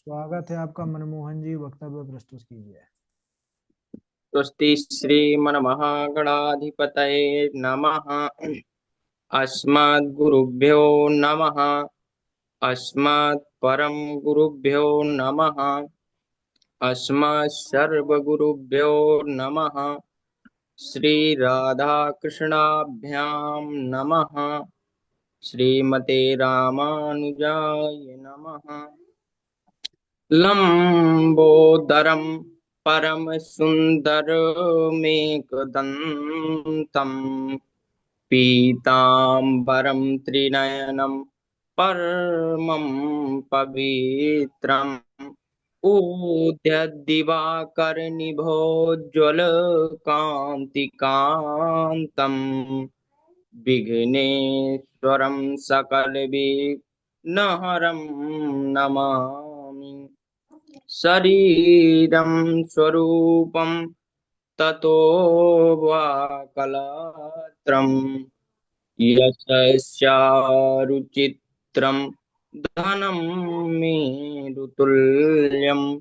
स्वागत है आपका मनमोहन जी। वक्तव्य प्रस्तुत कीजिए। स्वस्ति श्रीमन्महागणाधिपतये नमः। अस्मद्गुरुभ्यो नमः। अस्मत्परम गुरुभ्यो नमः। अस्मत्सर्वगुरुभ्यो नमः। श्रीराधाकृष्णाभ्यां नमः। श्रीमते रामानुजाय नमः। लंबोदरम परम सुंदरमेकदंतम पीतांबरं त्रिनयनं परमं पवित्रम् ऊद्यद्दिवाकरनिभोज्ज्वलकान्तिकान्तम् विघ्नेश्वरं सकलविघ्नहरं नमामि। शरीरं स्वरूपं ततो वा कलत्रम् यशस्यारुचित्रं धनं मेरुतुल्यं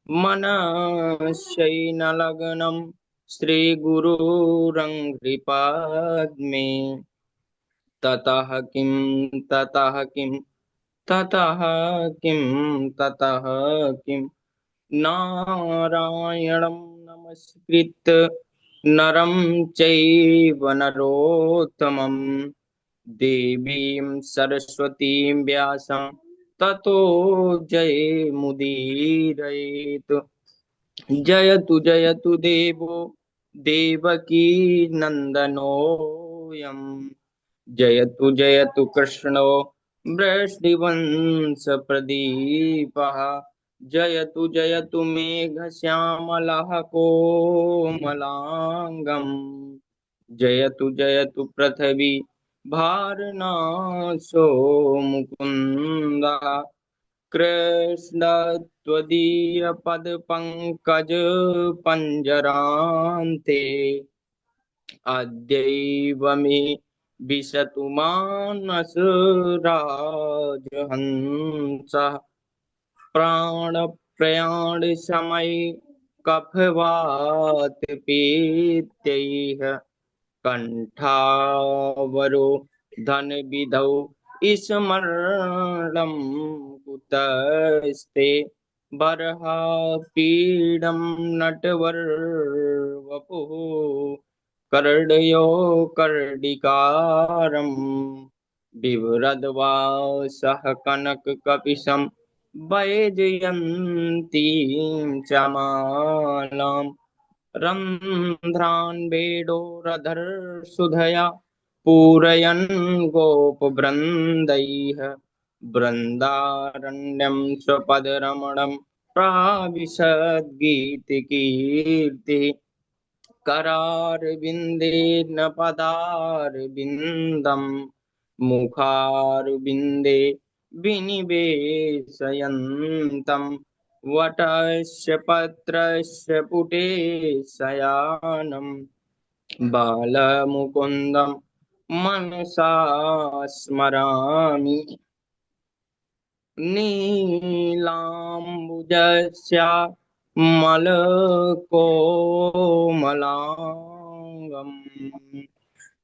मनश्चैनलग्नं श्रीगुरुरङ्घ्रिपद्मे ततः किं ततः किं ततः किं ततः किं नारायणं नमस्कृत्य नरं चैव नरोत्तमं देवीं सरस्वतीं व्यासं ततो जयमुदीरयेत्। जयतु जयतु देवो देवकी नन्दनोऽयं। जयतु जयतु कृष्णो वृषडिवंशप्रदीपः। जयतु जयतु मेघश्यामलः कोमलाङ्गम्। जयतु जयतु पृथ्वी भारनाशो मुकुन्दः। कृष्ण त्वदीयपदपङ्कज पञ्जरान्ते अद्यैव मे विशतु मानसराजहंसः। प्राणप्रयाणसमये कफवातपीत्यैः कण्ठावरोधनविधौ स्मरणं कुतस्ते। बर्हापीडं नटवरवपुः कर्णयो कर्णिकारम् बिभ्रद्वासः कनककपिशं वैजयन्तीं च मालाम् रन्ध्रान् वेडोरधरसुधया पूरयन् गोपवृन्दैः बृन्दारण्यं स्वपदरमणं प्राविशद्गीतिकीर्तिः करारविन्देन पदारविन्दम् मुखारविन्दे विनिवेशयन्तम् वटस्य पत्रस्य पुटे शयानम् बालमुकुन्दं मनसा स्मरामि। नीलाम्बुजस्या मलकोमलाङ्गम्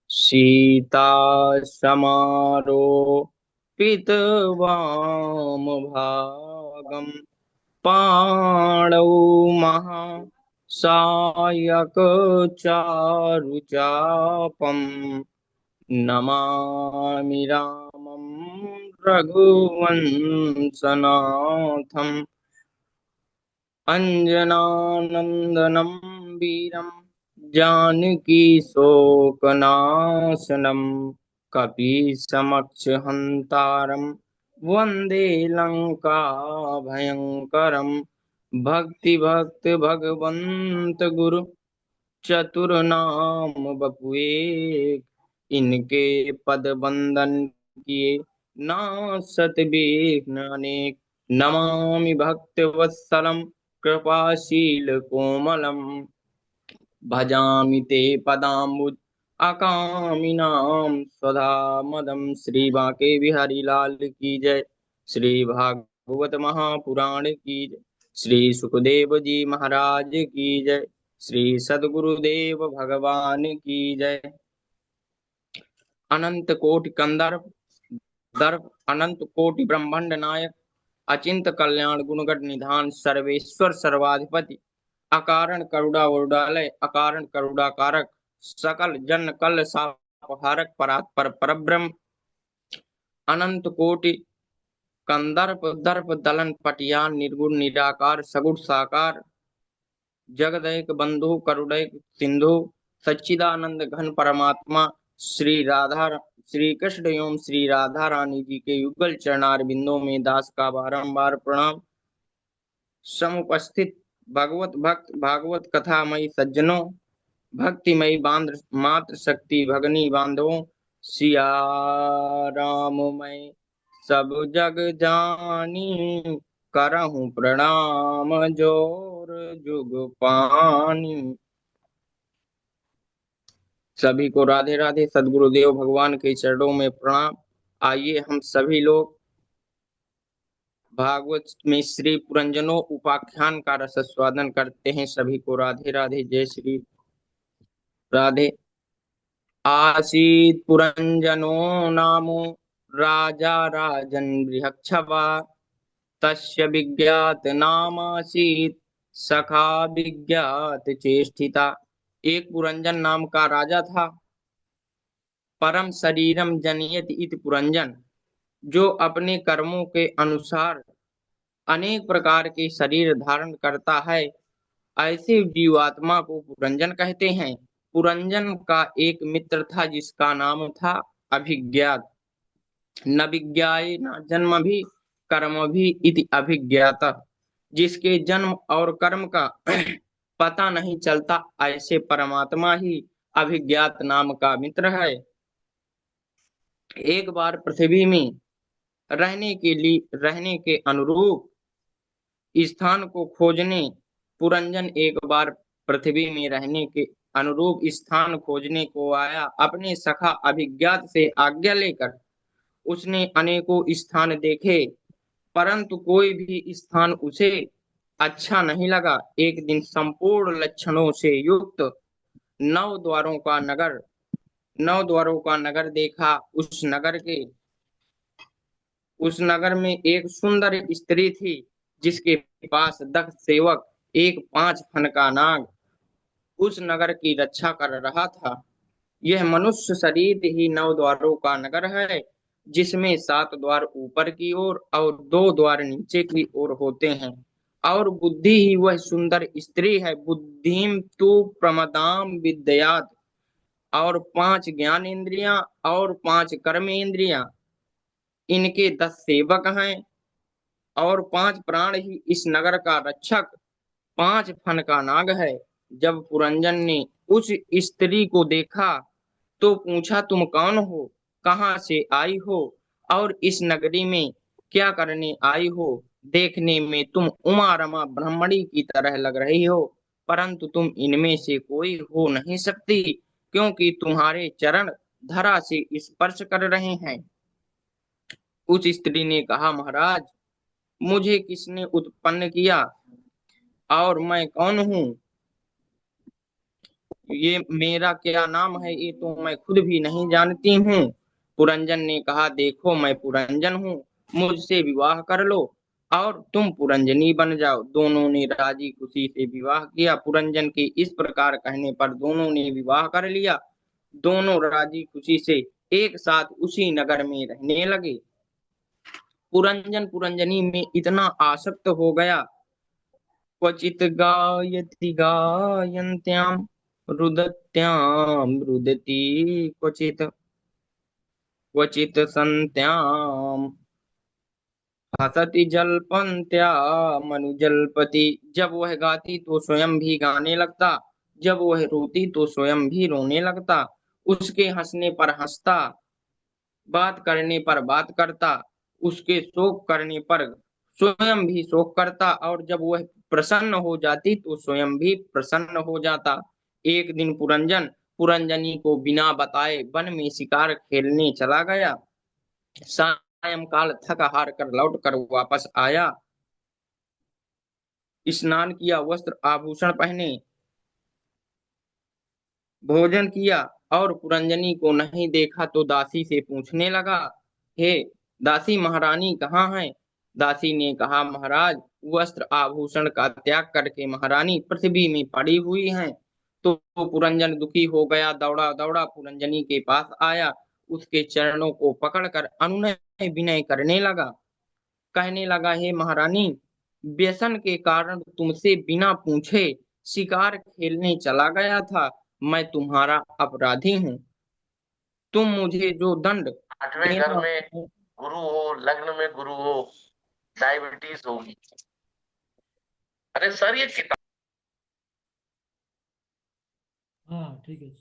सीतासमारोपितवामभागम् पाणौ महासायकचारुचापम् नमामि रामं रघुवंशनाथम् अञ्जनानन्दनं वीरं जानकीशोकनाशनं कपीशमक्षहन्तारं वन्दे लङ्काभयङ्करं भक्तिभक्त भगवन्त गुरु चतुर्नाम बपुए इनके पद वंदन किए नासत विघ्न अनेक। नमामि भक्त वत्सलम कृपाशील कोमलम भजामि ते पदाम्बुज अकामिनाम स्वधा मदम। श्री बांके बिहारी लाल की जय। श्री भागवत भागवत महापुराण की जय। श्री सुखदेव जी महाराज की जय। श्री सद्गुरुदेव भगवान की जय। अनंत कोटि कंदर्प दर्प अनंत कोटि ब्रह्मांड नायक अचिंत कल्याण गुणगण निधान सर्वेश्वर सर्वाधिपति अकारण करुणा वरुणालय अकारण करुणाकारक सकल जन कल सापहारक परात्पर परब्रह्म अनंत कोटि कंदर्प दर्प दलन पटियान निर्गुण निराकार सगुण साकार जगदैक बंधु करुणैक सिंधु सच्चिदानंद घन परमात्मा श्री राधा श्री कृष्ण एवं श्री राधा रानी जी के युगल चरणार बिंदों में दास का बारंबार प्रणाम। समुपस्थित भगवत भक्त भागवत कथामयी सज्जनों भक्तिमयी बांध मात्र शक्ति भगनी बांधवों सिया राम मैं सब जग जानी करहूं प्रणाम जोर जुग पानी। सभी को राधे राधे। सद्गुरुदेव भगवान के चरणों में प्रणाम। आइए हम सभी लोग भागवत में श्री पुरंजनो उपाख्यान का रसस्वादन करते हैं। सभी को राधे राधे। जय श्री राधे। आसीत पुरंजनो नामो राजा राजन बृहच्छवा तस्य विज्ञात नामासीत सखा विज्ञात चेष्टिता। एक पुरंजन नाम का राजा था। परम शरीरम जनयत इति पुरंजन, जो अपने कर्मों के अनुसार अनेक प्रकार के शरीर धारण करता है, ऐसे जीवात्मा को पुरंजन कहते हैं। पुरंजन का एक मित्र था जिसका नाम था अभिज्ञात। न विज्ञाय न जन्म भी कर्म भी इति अभिज्ञात, जिसके जन्म और कर्म का पता नहीं चलता, ऐसे परमात्मा ही अभिज्ञात नाम का मित्र है। एक बार पृथ्वी में रहने के अनुरूप स्थान को खोजने पुरंजन एक बार पृथ्वी में रहने के अनुरूप स्थान खोजने को आया। अपने सखा अभिज्ञात से आज्ञा लेकर उसने अनेकों स्थान देखे, परंतु कोई भी स्थान उसे अच्छा नहीं लगा। एक दिन संपूर्ण लक्षणों से युक्त नौ द्वारों का नगर देखा। उस नगर में एक सुंदर स्त्री थी, जिसके पास दक्ष सेवक एक 5 फन का नाग उस नगर की रक्षा कर रहा था। यह मनुष्य शरीर ही 9 द्वारों का नगर है, जिसमें 7 द्वार ऊपर की ओर और 2 द्वार नीचे की ओर होते हैं। और बुद्धि ही वह सुंदर स्त्री है। बुद्धिम तु प्रमदाम विद्यात, और 5 ज्ञान इंद्रियां और 5 कर्म इंद्रियां इनके 10 सेवक हैं, और 5 प्राण ही इस नगर का रक्षक 5 फन का नाग है। जब पुरंजन ने उस स्त्री को देखा तो पूछा, तुम कौन हो, कहाँ से आई हो और इस नगरी में क्या करने आई हो? देखने में तुम उमा रमा ब्रह्मणी की तरह लग रही हो, परंतु तुम इनमें से कोई हो नहीं सकती, क्योंकि तुम्हारे चरण धरा से स्पर्श कर रहे हैं। उस स्त्री ने कहा, महाराज, मुझे किसने उत्पन्न किया और मैं कौन हूँ? ये मेरा क्या नाम है, ये तो मैं खुद भी नहीं जानती हूँ। पुरंजन ने कहा, देखो मैं पुरंजन हूँ, मुझसे विवाह कर लो और तुम पुरंजनी बन जाओ। दोनों ने राजी खुशी से विवाह किया। पुरंजन के इस प्रकार कहने पर दोनों ने विवाह कर लिया। दोनों राजी खुशी से एक साथ उसी नगर में रहने लगे। पुरंजन पुरंजनी में इतना आसक्त हो गया, क्वचित गायति गायन्त्याम रुदत्याम रुदती क्वचित क्वचित संत्याम हसति जल्पन्त्या मनुजल्पति। जब वह गाती तो स्वयं भी गाने लगता, जब वह रोती तो स्वयं भी रोने लगता। उसके हंसने पर हंसता, बात करने पर बात करता, उसके शोक करने पर स्वयं भी शोक करता, और जब वह प्रसन्न हो जाती तो स्वयं भी प्रसन्न हो जाता। एक दिन पुरंजन पुरंजनी को बिना बताए वन में शिकार खेलने चला गया। सायंकाल थक हार कर लौट कर वापस आया, स्नान किया, वस्त्र आभूषण पहने, भोजन किया और पुरंजनी को नहीं देखा तो दासी से पूछने लगा, हे दासी, महारानी कहाँ है? दासी ने कहा, महाराज, वस्त्र आभूषण का त्याग करके महारानी पृथ्वी में पड़ी हुई हैं। तो पुरंजन दुखी हो गया, दौड़ा दौड़ा पुरंजनी के पास आया, उसके चरणों को पकड़कर अनुनय विनय करने लगा, कहने लगा, हे महारानी, व्यसन के कारण तुमसे बिना पूछे शिकार खेलने चला गया था। मैं तुम्हारा अपराधी हूँ। तुम मुझे जो दंड आठवें घर देना में गुरु हो, लग्न में गुरु हो, डायबिटीज होगी। अरे सर ये किताब हाँ ठीक है।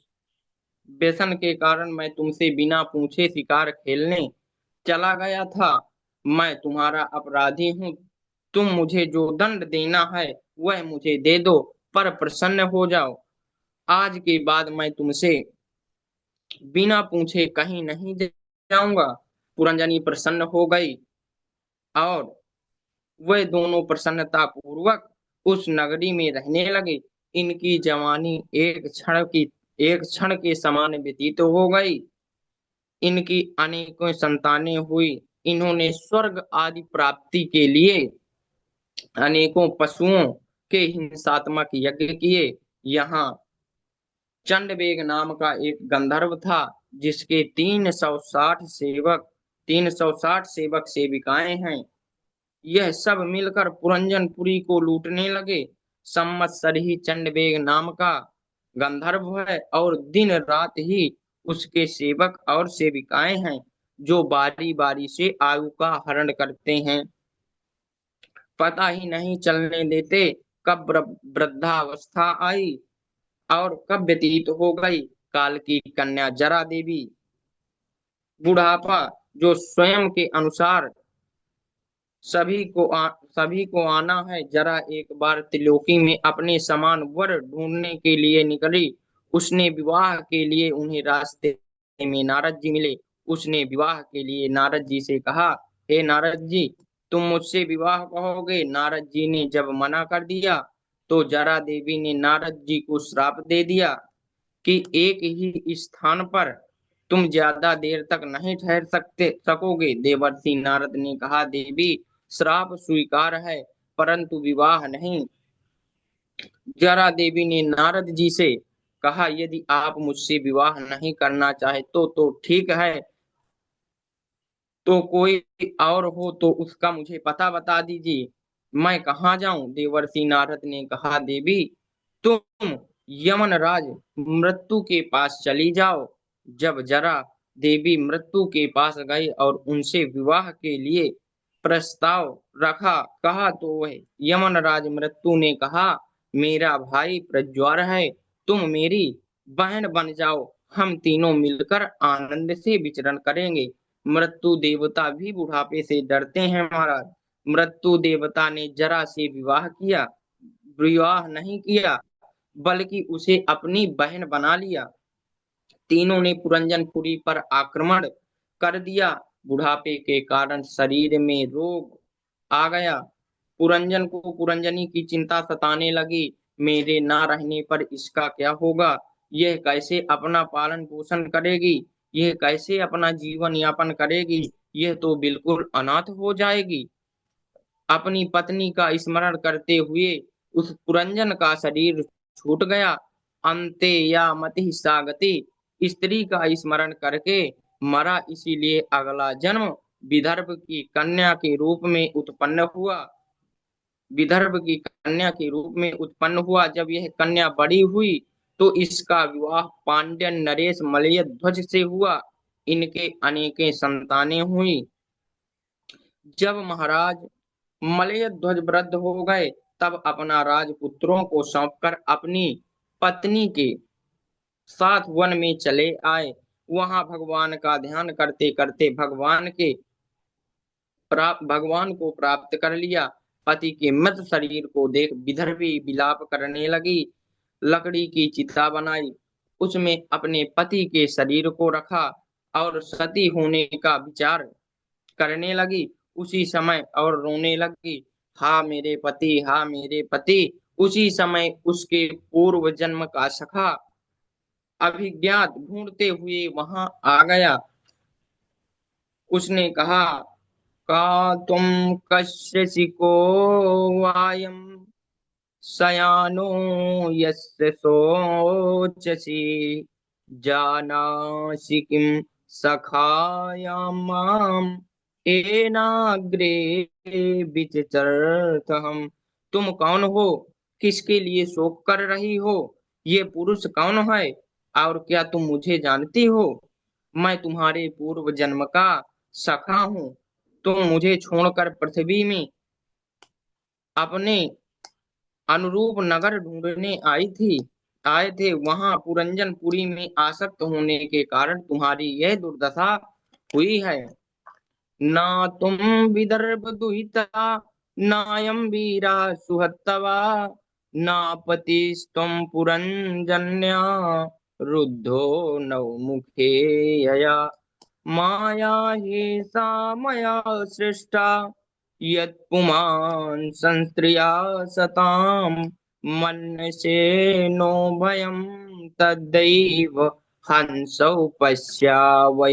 व्यसन के कारण मैं तुमसे बिना पूछे शिकार खेलने चला गया था। मैं तुम्हारा अपराधी हूँ। तुम मुझे जो दंड देना है वह मुझे दे दो, पर प्रसन्न हो जाओ। आज के बाद मैं तुमसे बिना पूछे कहीं नहीं जाऊंगा। पुरंजनी प्रसन्न हो गई और वे दोनों प्रसन्नता पूर्वक उस नगरी में रहने लगे। इनकी जवानी एक क्षण के समान व्यतीत हो गई। इनकी अनेकों संतानें हुई। इन्होंने स्वर्ग आदि प्राप्ति के लिए अनेकों पशुओं के हिंसात्मक यज्ञ किए। यहाँ चंडवेग नाम का एक गंधर्व था, जिसके 360 सेवक सेविकाएं हैं। यह सब मिलकर पुरंजनपुरी को लूटने लगे। संवत्सरी चंडवेग नाम का गंधर्व है और दिन रात ही उसके सेवक और सेविकाएं हैं, जो बारी बारी से आयु का हरण करते हैं, पता ही नहीं चलने देते कब वृद्धावस्था आई और कब व्यतीत हो गई काल की कन्या जरा देवी। बुढ़ापा जो स्वयं के अनुसार सभी को आना है। जरा एक बार त्रिलोकी में अपने समान वर ढूंढने के लिए निकली। उसने विवाह के लिए उन्हें रास्ते में नारद जी मिले। उसने विवाह के लिए नारद जी से कहा, हे नारद जी, तुम मुझसे विवाह कहोगे? नारद जी ने जब मना कर दिया तो जरा देवी ने नारद जी को श्राप दे दिया कि एक ही स्थान पर तुम ज्यादा देर तक नहीं ठहर सकोगे। देवर्षि नारद ने कहा, देवी, श्राप स्वीकार है परंतु विवाह नहीं। जरा देवी ने नारद जी से कहा, यदि आप मुझसे विवाह नहीं करना चाहे तो ठीक है, तो कोई और हो तो उसका मुझे पता बता दीजिए, मैं कहाँ जाऊं? देवर्षि नारद ने कहा, देवी, तुम यमनराज मृत्यु के पास चली जाओ। जब जरा देवी मृत्यु के पास गई और उनसे विवाह के लिए प्रस्ताव रखा, कहा, तो वह यमनराज मृत्यु ने कहा, मेरा भाई प्रज्वार है, तुम मेरी बहन बन जाओ, हम तीनों मिलकर आनंद से विचरण करेंगे। मृत्यु देवता भी बुढ़ापे से डरते हैं महाराज। मृत्यु देवता ने जरा से विवाह नहीं किया, बल्कि उसे अपनी बहन बना लिया। तीनों ने पुरंजनपुरी पर आक्रमण कर दिया। बुढ़ापे के कारण शरीर में रोग आ गया। पुरंजन को पुरंजनी की चिंता सताने लगी। मेरे ना रहने पर इसका क्या होगा? यह कैसे अपना पालन पोषण करेगी? यह कैसे अपना जीवन यापन करेगी? यह तो बिल्कुल अनाथ हो जाएगी। अपनी पत्नी का स्मरण करते हुए उस पुरंजन का शरीर छूट गया। अंते या मति सागति, स्त्री का स्मरण करके मरा, इसीलिए अगला जन्म विदर्भ की कन्या के रूप में उत्पन्न हुआ। विदर्भ की कन्या के रूप में उत्पन्न हुआ। जब यह कन्या बड़ी हुई तो इसका विवाह पांड्यन नरेश मलय ध्वज से हुआ। इनके अनेके संतानें हुई। जब महाराज मलय ध्वज वृद्ध हो गए तब अपना राजपुत्रों को सौंपकर अपनी पत्नी के साथ वन में चले आए। वहां भगवान का ध्यान करते करते भगवान को प्राप्त कर लिया। पति के मृत शरीर को देख विधर्वी विलाप करने लगी। लकड़ी की चिता बनाई, उसमें अपने पति के शरीर को रखा और सती होने का विचार करने लगी। उसी समय और रोने लगी, हा मेरे पति, हा मेरे पति। उसी समय उसके पूर्व जन्म का सखा अभिज्ञात ढूंढते हुए वहां आ गया। उसने कहा, का तुम कश्यसिको वायम शयानो यस्य शोचसि जानासि किं सखायां माम एनाग्रे विचचरतहम्। तुम कौन हो? किसके लिए शोक कर रही हो? ये पुरुष कौन है? और क्या तुम मुझे जानती हो? मैं तुम्हारे पूर्व जन्म का सखा हूँ। तुम मुझे छोड़कर पृथ्वी में अपने अनुरूप नगर ढूंढने आए थे। वहां पुरंजनपुरी में आसक्त होने के कारण तुम्हारी यह दुर्दशा हुई है। ना तुम विदर्भ दुहिता, नायम वीरा सुहत्तवा, ना पतिस्त्वं पुरंजन्या, रुद्धो नवमुखे यया। माया सा मया सृष्टा, यत्पुमान् संस्त्रिया सतां, मन्यसे नो भयं तद्दैव हंसौ पश्यावयोर्गतिम्।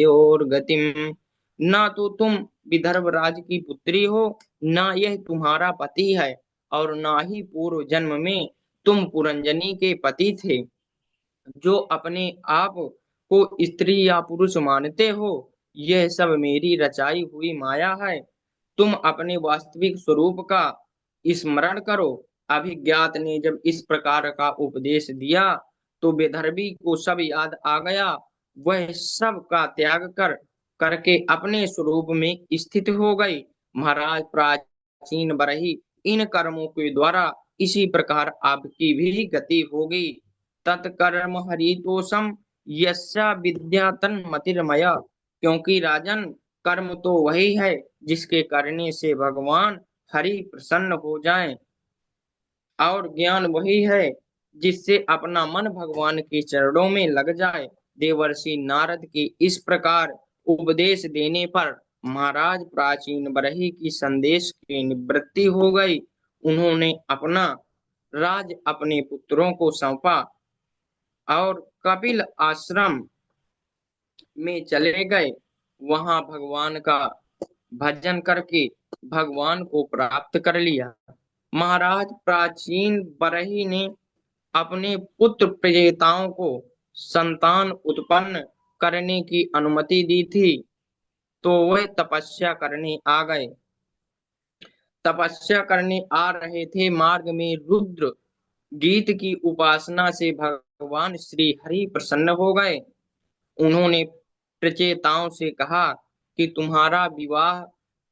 ना तो तुम विदर्भ राज की पुत्री हो, ना यह तुम्हारा पति है, और ना ही पूर्व जन्म में तुम पुरंजनी के पति थे। जो अपने आप को स्त्री या पुरुष मानते हो, यह सब मेरी रचाई हुई माया है। तुम अपने वास्तविक स्वरूप का स्मरण करो। अभिज्ञात ने जब इस प्रकार का उपदेश दिया तो विदर्भी को सब याद आ गया। वह सब का त्याग करके अपने स्वरूप में स्थित हो गई। महाराज, प्राचीन बरही इन कर्मों के द्वारा इसी प्रकार आपकी भी गति होगी। तत्कर्म हरितोषम यस्या विद्या तन्मतिर्मया। क्योंकि राजन, कर्म तो वही है जिसके करने से भगवान हरि प्रसन्न हो जाएं, और ज्ञान वही है जिससे अपना मन भगवान के चरणों में लग जाए। देवर्षि नारद के इस प्रकार उपदेश देने पर महाराज प्राचीन बरही की संदेश की निवृत्ति हो गई। उन्होंने अपना राज अपने पुत्रों को सौंपा और कपिल आश्रम में चले गए। वहां भगवान का भजन करके भगवान को प्राप्त कर लिया। महाराज प्राचीन बरही ने अपने पुत्र प्रेताओं को संतान उत्पन्न करने की अनुमति दी थी, तो वह तपस्या करने आ गए। तपस्या करने आ रहे थे, मार्ग में रुद्र गीत की उपासना से भगवान श्री हरि प्रसन्न हो गए। उन्होंने प्रचेताओं से कहा कि तुम्हारा विवाह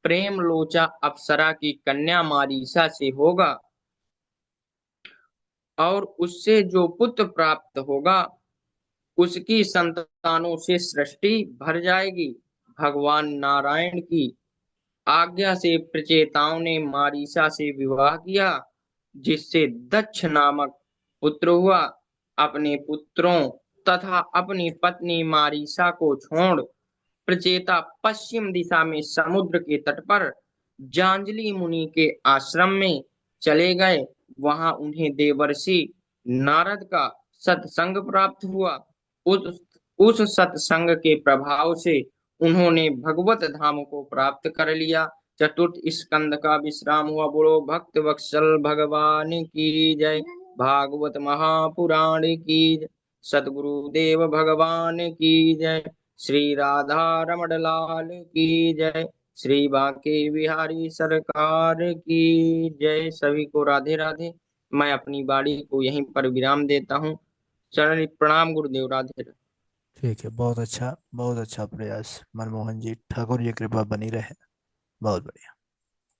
प्रेम लोचा अप्सरा की कन्या मारीसा से होगा, और उससे जो पुत्र प्राप्त होगा उसकी संतानों से सृष्टि भर जाएगी। भगवान नारायण की आज्ञा से प्रचेताओं ने मारीसा से विवाह किया, जिससे दक्ष नामक पुत्र हुआ। अपने पुत्रों तथा अपनी पत्नी मारीसा को छोड़ प्रचेता पश्चिम दिशा में समुद्र के तट पर जांजलि मुनि के आश्रम में चले गए। वहां उन्हें देवर्षि नारद का सत्संग प्राप्त हुआ। उस उस सत्संग के प्रभाव से उन्होंने भगवत धाम को प्राप्त कर लिया। चतुर्थ स्कंद का विश्राम हुआ। बोलो भक्त वत्सल भगवान की जय। भागवत महापुराण की जय। सदगुरुदेव भगवान की जय। श्री राधा रमण लाल की जय। श्री बांके बिहारी सरकार की जय। सभी को राधे राधे। मैं अपनी वाणी को यहीं पर विराम देता हूँ। चरण प्रणाम गुरुदेव, राधे राधे। ठीक है, बहुत अच्छा प्रयास मनमोहन जी। ठाकुर जी कृपा बनी रहे। बहुत बढ़िया।